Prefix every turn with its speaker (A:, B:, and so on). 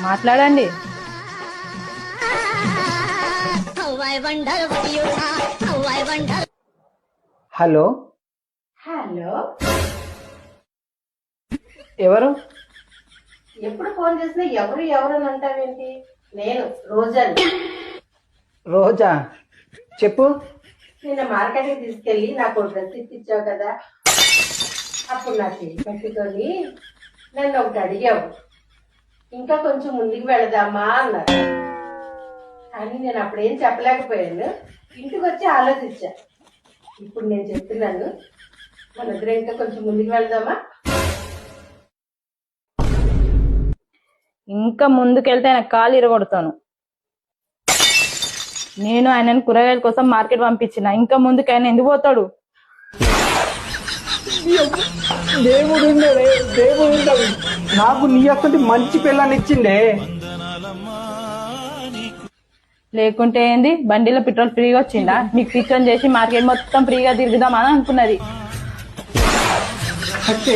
A: మాట్లాడండి.
B: Hello
C: hello,
B: ఎవరు?
C: ఎప్పుడు ఫోన్ చేసినా ఎవరు ఎవరు అని అంటావేంటి? నేను రోజాని.
B: రోజా, చెప్పు.
C: నిన్న మార్కెట్కి తీసుకెళ్ళి నాకు డ్రెస్ ఇప్పించావు కదా, అప్పుడు నా చేయి పెట్టుకొని నన్ను ఒకటి అడిగావు, ఇంకా కొంచెం ముందుకు వెళదామా అన్నారు. కానీ నేను అప్పుడేం చెప్పలేకపోయాను. ఇంటికి వచ్చి ఆలోచించా. ఇప్పుడు నేను చెప్తున్నాను, మన ఇద్దరం ఇంకా కొంచెం ముందుకు వెళదామా?
A: ఇంకా ముందుకెళ్తే ఆయన కాలు ఇరగొడతాను. నేను ఆయనను కూరగాయల కోసం మార్కెట్ పంపించిన, ఇంకా ముందుకు ఆయన ఎందుకు పోతాడు?
B: దేవుడు ఉండేదే, దేవుడు ఉండదు. నాకు నీ అక్కడి మంచి పిల్లని ఇచ్చిండే.
A: లేకుంటే ఏంది, బండిలో పెట్రోల్ ఫ్రీగా వచ్చిందా? మీకు పిచ్చోన్ చేసి మార్కెట్ మొత్తం ఫ్రీగా తిరుగుదామని అనుకున్నది.
B: ఓకే.